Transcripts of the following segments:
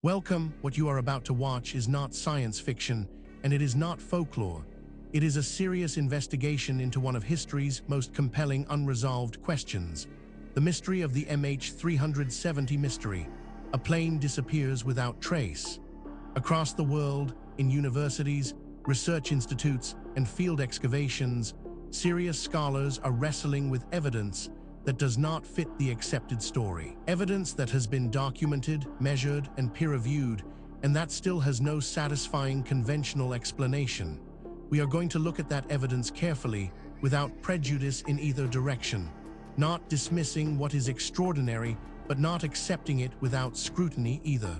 Welcome. What you are about to watch is not science fiction, and it is not folklore. It is a serious investigation into one of history's most compelling unresolved questions, the mystery of the MH370 Mystery. A plane disappears without trace. Across the world, in universities, research institutes, and field excavations, serious scholars are wrestling with evidence that does not fit the accepted story. Evidence that has been documented, measured, and peer-reviewed, and that still has no satisfying conventional explanation. We are going to look at that evidence carefully, without prejudice in either direction, not dismissing what is extraordinary, but not accepting it without scrutiny either.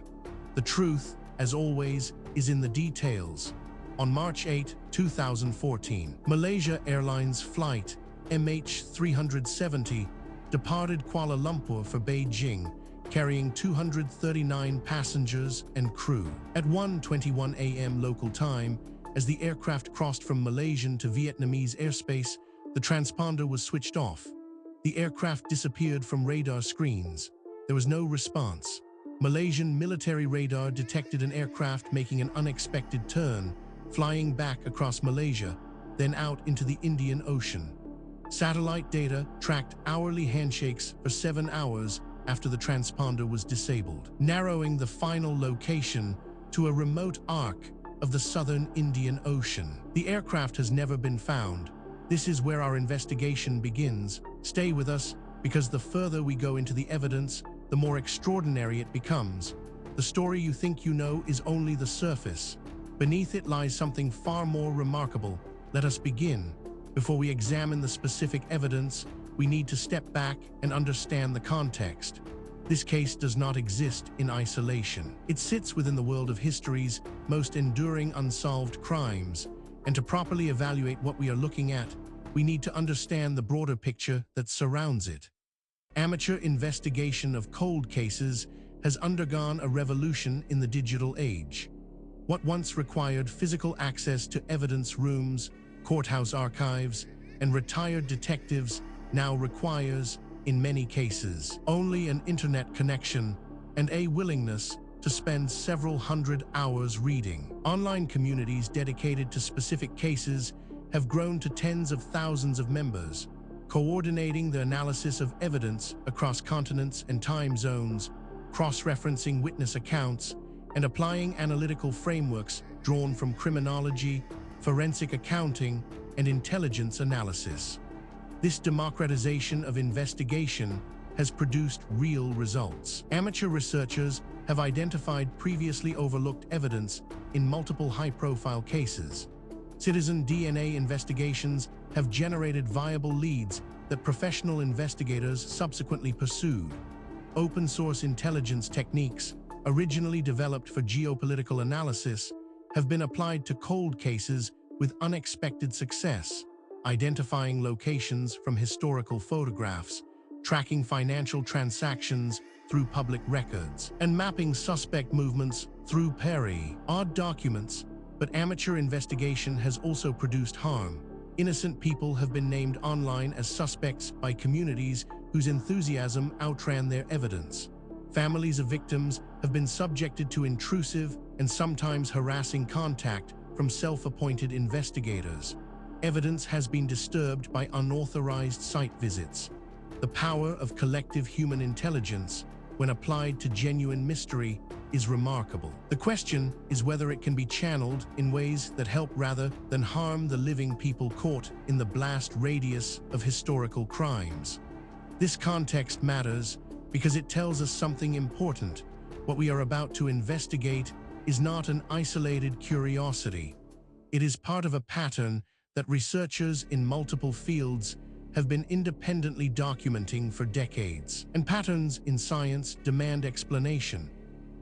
The truth, as always, is in the details. On March 8, 2014, Malaysia Airlines Flight MH370 departed Kuala Lumpur for Beijing, carrying 239 passengers and crew. At 1:21 a.m. local time, as the aircraft crossed from Malaysian to Vietnamese airspace, the transponder was switched off. The aircraft disappeared from radar screens. There was no response. Malaysian military radar detected an aircraft making an unexpected turn, flying back across Malaysia, then out into the Indian Ocean. Satellite data tracked hourly handshakes for 7 hours after the transponder was disabled, narrowing the final location to a remote arc of the southern Indian Ocean. The aircraft has never been found. This is where our investigation begins. Stay with us, because the further we go into the evidence, the more extraordinary it becomes. The story you think you know is only the surface. Beneath it lies something far more remarkable. Let us begin. Before we examine the specific evidence, we need to step back and understand the context. This case does not exist in isolation. It sits within the world of history's most enduring unsolved crimes, and to properly evaluate what we are looking at, we need to understand the broader picture that surrounds it. Amateur investigation of cold cases has undergone a revolution in the digital age. What once required physical access to evidence rooms, courthouse archives, and retired detectives now requires, in many cases, only an internet connection and a willingness to spend several hundred hours reading. Online communities dedicated to specific cases have grown to tens of thousands of members, coordinating the analysis of evidence across continents and time zones, cross-referencing witness accounts, and applying analytical frameworks drawn from criminology, forensic accounting, and intelligence analysis. This democratization of investigation has produced real results. Amateur researchers have identified previously overlooked evidence in multiple high-profile cases. Citizen DNA investigations have generated viable leads that professional investigators subsequently pursued. Open-source intelligence techniques, originally developed for geopolitical analysis, have been applied to cold cases with unexpected success, identifying locations from historical photographs, tracking financial transactions through public records, and mapping suspect movements through odd documents. But amateur investigation has also produced harm. Innocent people have been named online as suspects by communities whose enthusiasm outran their evidence. Families of victims have been subjected to intrusive and sometimes harassing contact from self-appointed investigators. Evidence has been disturbed by unauthorized site visits. The power of collective human intelligence, when applied to genuine mystery, is remarkable. The question is whether it can be channeled in ways that help rather than harm the living people caught in the blast radius of historical crimes. This context matters because it tells us something important. What we are about to investigate is not an isolated curiosity. It is part of a pattern that researchers in multiple fields have been independently documenting for decades. And patterns in science demand explanation.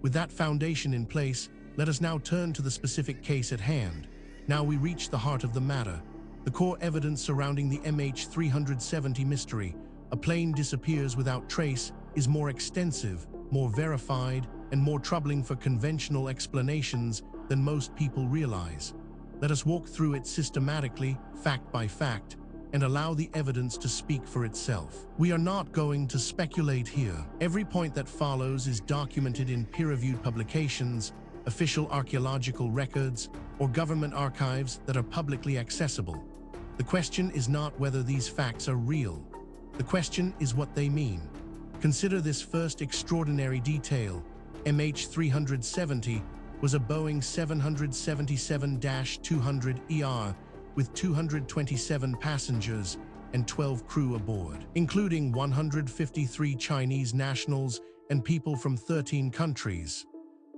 With that foundation in place, let us now turn to the specific case at hand. Now we reach the heart of the matter. The core evidence surrounding the MH370 mystery, a plane disappears without trace, is more extensive, more verified, and more troubling for conventional explanations than most people realize. Let us walk through it systematically, fact by fact, and allow the evidence to speak for itself. We are not going to speculate here. Every point that follows is documented in peer-reviewed publications, official archaeological records, or government archives that are publicly accessible. The question is not whether these facts are real. The question is what they mean. Consider this first extraordinary detail. MH370 was a Boeing 777-200ER with 227 passengers and 12 crew aboard, including 153 Chinese nationals and people from 13 countries.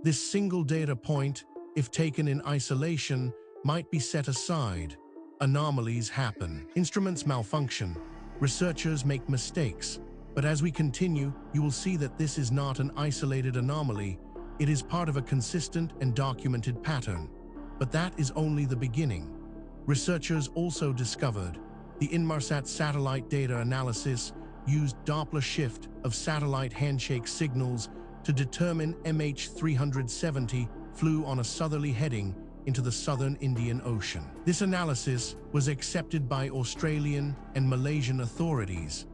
This single data point, if taken in isolation, might be set aside. Anomalies happen. Instruments malfunction. Researchers make mistakes. But as we continue, you will see that this is not an isolated anomaly. It is part of a consistent and documented pattern. But that is only the beginning. Researchers also discovered the Inmarsat satellite data analysis used Doppler shift of satellite handshake signals to determine MH370 flew on a southerly heading into the southern Indian Ocean. This analysis was accepted by Australian and Malaysian authorities.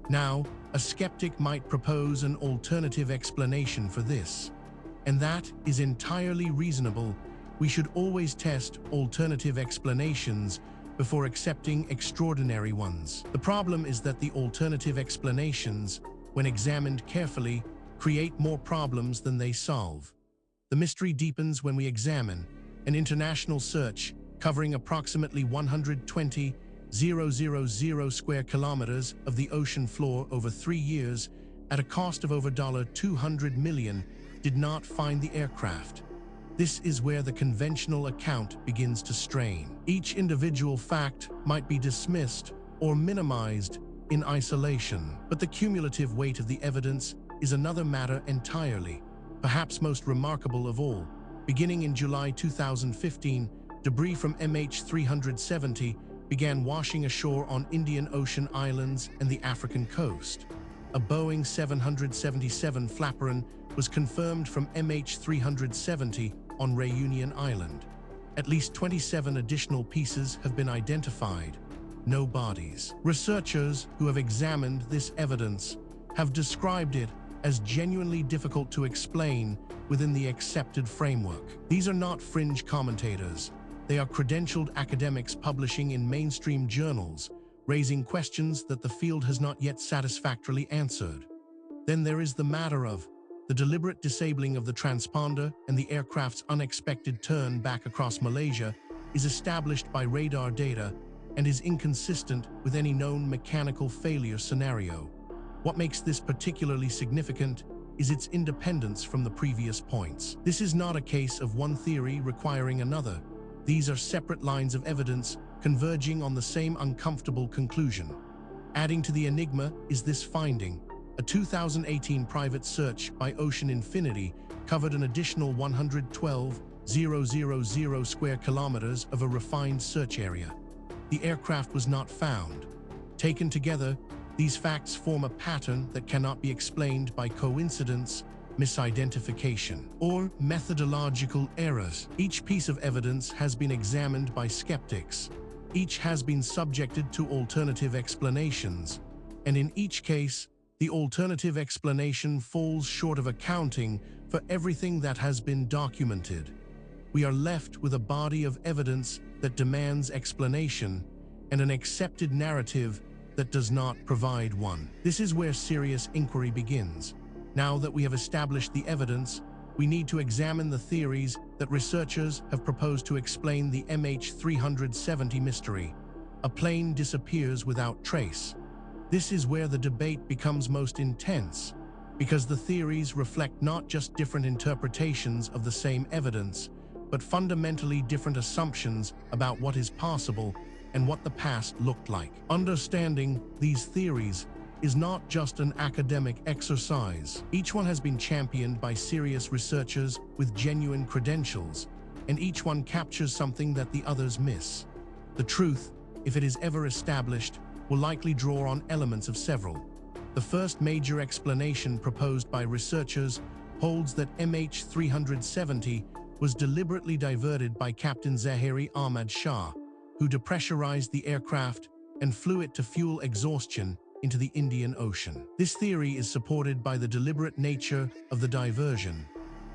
Now, a skeptic might propose an alternative explanation for this, and that is entirely reasonable. We should always test alternative explanations before accepting extraordinary ones. The problem is that the alternative explanations, when examined carefully, create more problems than they solve. The mystery deepens when we examine an international search covering approximately 120,000 square kilometers of the ocean floor over 3 years at a cost of over $200 million did not find the aircraft. This is where the conventional account begins to strain. Each individual fact might be dismissed or minimized in isolation, but the cumulative weight of the evidence is another matter entirely. Perhaps most remarkable of all, beginning in July 2015, debris from MH370 began washing ashore on Indian Ocean islands and the African coast. A Boeing 777 flaperon was confirmed from MH370 on Reunion Island. At least 27 additional pieces have been identified. No bodies. Researchers who have examined this evidence have described it as genuinely difficult to explain within the accepted framework. These are not fringe commentators. They are credentialed academics publishing in mainstream journals, raising questions that the field has not yet satisfactorily answered. Then there is the matter of the deliberate disabling of the transponder and the aircraft's unexpected turn back across Malaysia is established by radar data and is inconsistent with any known mechanical failure scenario. What makes this particularly significant is its independence from the previous points. This is not a case of one theory requiring another. These are separate lines of evidence converging on the same uncomfortable conclusion. Adding to the enigma is this finding. A 2018 private search by Ocean Infinity covered an additional 112,000 square kilometers of a refined search area. The aircraft was not found. Taken together, these facts form a pattern that cannot be explained by coincidence, misidentification, or methodological errors. Each piece of evidence has been examined by skeptics. Each has been subjected to alternative explanations, and in each case, the alternative explanation falls short of accounting for everything that has been documented. We are left with a body of evidence that demands explanation and an accepted narrative that does not provide one. This is where serious inquiry begins. Now that we have established the evidence, we need to examine the theories that researchers have proposed to explain the MH370 mystery. A plane disappears without trace. This is where the debate becomes most intense, because the theories reflect not just different interpretations of the same evidence, but fundamentally different assumptions about what is possible and what the past looked like. Understanding these theories is not just an academic exercise. Each one has been championed by serious researchers with genuine credentials, and each one captures something that the others miss. The truth, if it is ever established, will likely draw on elements of several. The first major explanation proposed by researchers holds that MH370 was deliberately diverted by Captain Zahiri Ahmad Shah, who depressurized the aircraft and flew it to fuel exhaustion into the Indian Ocean. This theory is supported by the deliberate nature of the diversion.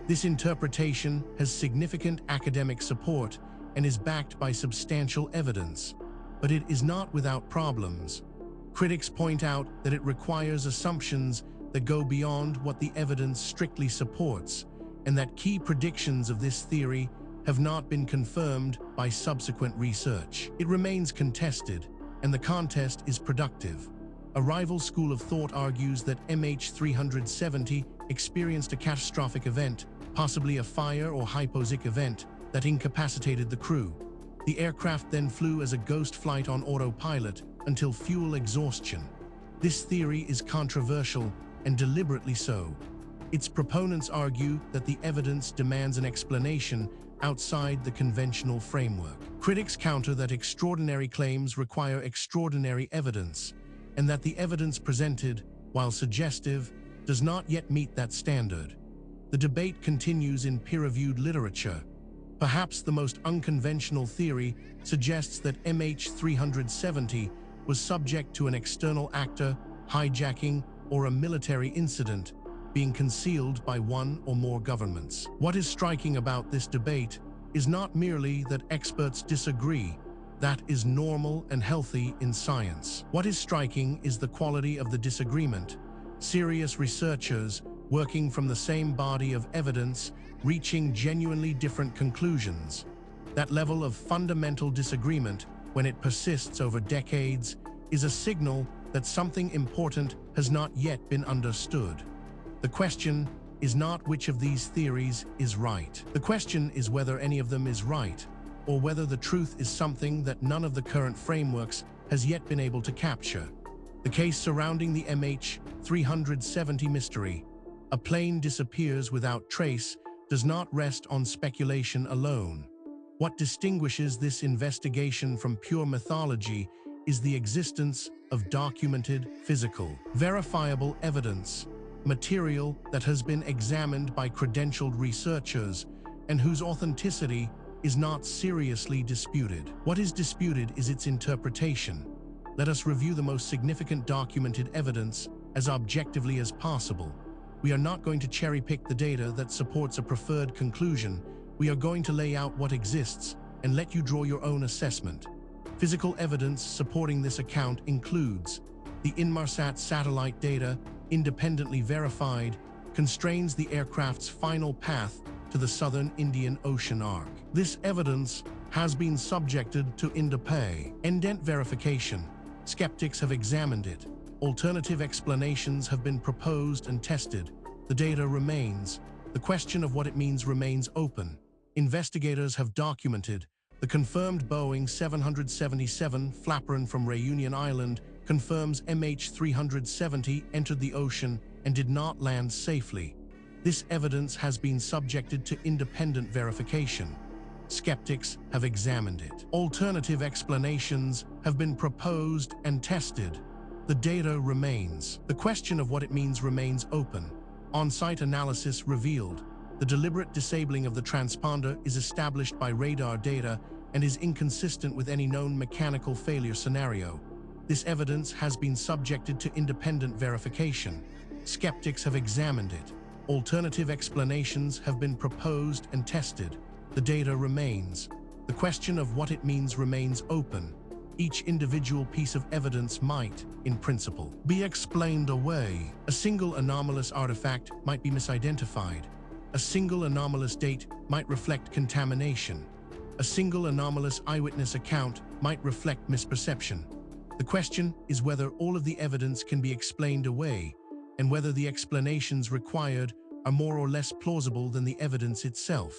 This interpretation has significant academic support and is backed by substantial evidence, but it is not without problems. Critics point out that it requires assumptions that go beyond what the evidence strictly supports, and that key predictions of this theory have not been confirmed by subsequent research. It remains contested, and the contest is productive. A rival school of thought argues that MH370 experienced a catastrophic event, possibly a fire or hypoxic event, that incapacitated the crew. The aircraft then flew as a ghost flight on autopilot until fuel exhaustion. This theory is controversial, and deliberately so. Its proponents argue that the evidence demands an explanation outside the conventional framework. Critics counter that extraordinary claims require extraordinary evidence, and that the evidence presented, while suggestive, does not yet meet that standard. The debate continues in peer-reviewed literature. Perhaps the most unconventional theory suggests that MH370 was subject to an external actor, hijacking, or a military incident, being concealed by one or more governments. What is striking about this debate is not merely that experts disagree. That is normal and healthy in science. What is striking is the quality of the disagreement. Serious researchers, working from the same body of evidence, reaching genuinely different conclusions. That level of fundamental disagreement, when it persists over decades, is a signal that something important has not yet been understood. The question is not which of these theories is right. The question is whether any of them is right, or whether the truth is something that none of the current frameworks has yet been able to capture. The case surrounding the MH370 Mystery, a plane disappears without trace, does not rest on speculation alone. What distinguishes this investigation from pure mythology is the existence of documented, physical, verifiable evidence, material that has been examined by credentialed researchers and whose authenticity is not seriously disputed. What is disputed is its interpretation. Let us review the most significant documented evidence as objectively as possible. We are not going to cherry-pick the data that supports a preferred conclusion. We are going to lay out what exists and let you draw your own assessment. Physical evidence supporting this account includes the Inmarsat satellite data, independently verified, constrains the aircraft's final path to the southern Indian Ocean arc. This evidence has been subjected to independent verification. Skeptics have examined it. Alternative explanations have been proposed and tested. The data remains. The question of what it means remains open. Investigators have documented the confirmed Boeing 777 flaperon from Reunion Island confirms MH370 entered the ocean and did not land safely. This evidence has been subjected to independent verification. Skeptics have examined it. Alternative explanations have been proposed and tested. The data remains. The question of what it means remains open. On-site analysis revealed the deliberate disabling of the transponder is established by radar data and is inconsistent with any known mechanical failure scenario. This evidence has been subjected to independent verification. Skeptics have examined it. Alternative explanations have been proposed and tested. The data remains. The question of what it means remains open. Each individual piece of evidence might, in principle, be explained away. A single anomalous artifact might be misidentified. A single anomalous date might reflect contamination. A single anomalous eyewitness account might reflect misperception. The question is whether all of the evidence can be explained away, and whether the explanations required are more or less plausible than the evidence itself.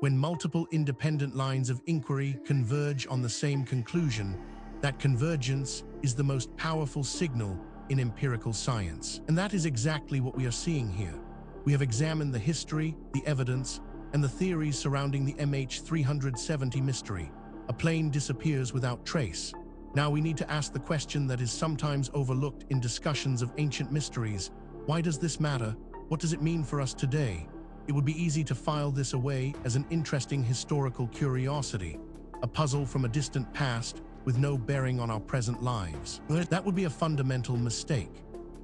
When multiple independent lines of inquiry converge on the same conclusion, that convergence is the most powerful signal in empirical science. And that is exactly what we are seeing here. We have examined the history, the evidence, and the theories surrounding the MH370 Mystery. A plane disappears without trace. Now we need to ask the question that is sometimes overlooked in discussions of ancient mysteries. Why does this matter? What does it mean for us today? It would be easy to file this away as an interesting historical curiosity, a puzzle from a distant past, with no bearing on our present lives. That would be a fundamental mistake.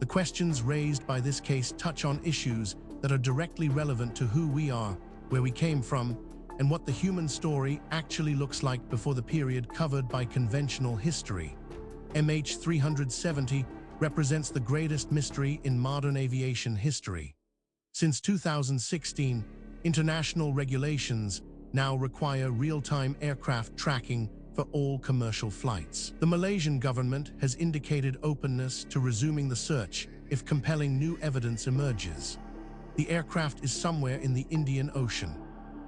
The questions raised by this case touch on issues that are directly relevant to who we are, where we came from, and what the human story actually looks like before the period covered by conventional history. MH370 represents the greatest mystery in modern aviation history. Since 2016, international regulations now require real-time aircraft tracking for all commercial flights. The Malaysian government has indicated openness to resuming the search if compelling new evidence emerges. The aircraft is somewhere in the Indian Ocean.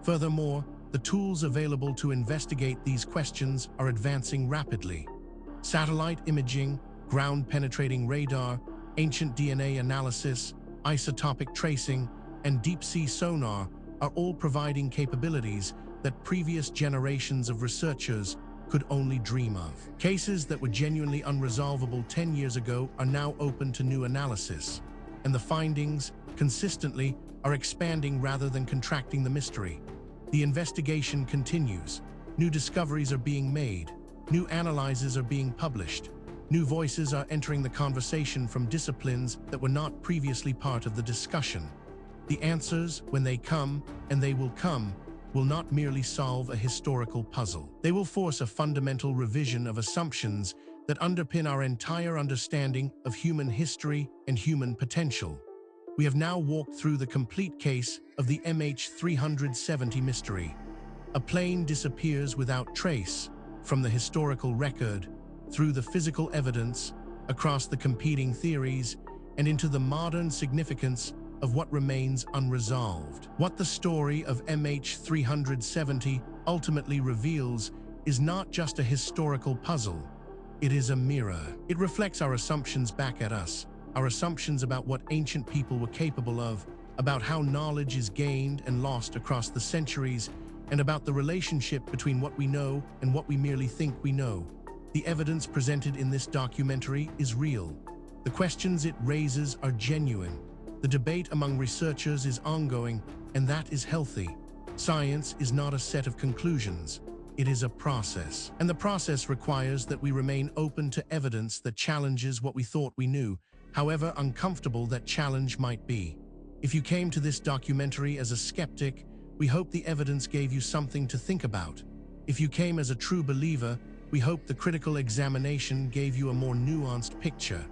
Furthermore, the tools available to investigate these questions are advancing rapidly. Satellite imaging, ground-penetrating radar, ancient DNA analysis, isotopic tracing, and deep-sea sonar are all providing capabilities that previous generations of researchers could only dream of. Cases that were genuinely unresolvable 10 years ago are now open to new analysis, and the findings, consistently, are expanding rather than contracting the mystery. The investigation continues. New discoveries are being made. New analyses are being published. New voices are entering the conversation from disciplines that were not previously part of the discussion. The answers, when they come, and they will come, will not merely solve a historical puzzle. They will force a fundamental revision of assumptions that underpin our entire understanding of human history and human potential. We have now walked through the complete case of the MH370 Mystery. A plane disappears without trace from the historical record, through the physical evidence, across the competing theories, and into the modern significance of what remains unresolved. What the story of MH370 ultimately reveals is not just a historical puzzle, it is a mirror. It reflects our assumptions back at us, our assumptions about what ancient people were capable of, about how knowledge is gained and lost across the centuries, and about the relationship between what we know and what we merely think we know. The evidence presented in this documentary is real. The questions it raises are genuine. The debate among researchers is ongoing, and that is healthy. Science is not a set of conclusions. It is a process. And the process requires that we remain open to evidence that challenges what we thought we knew, however uncomfortable that challenge might be. If you came to this documentary as a skeptic, we hope the evidence gave you something to think about. If you came as a true believer, we hope the critical examination gave you a more nuanced picture.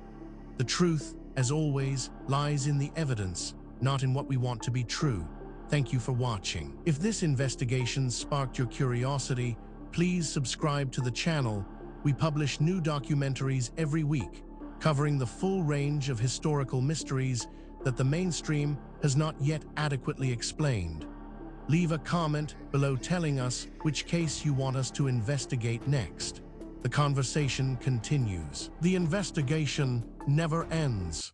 The truth, as always, lies in the evidence, not in what we want to be true. Thank you for watching. If this investigation sparked your curiosity, please subscribe to the channel. We publish new documentaries every week, covering the full range of historical mysteries that the mainstream has not yet adequately explained. Leave a comment below telling us which case you want us to investigate next. The conversation continues. The investigation never ends.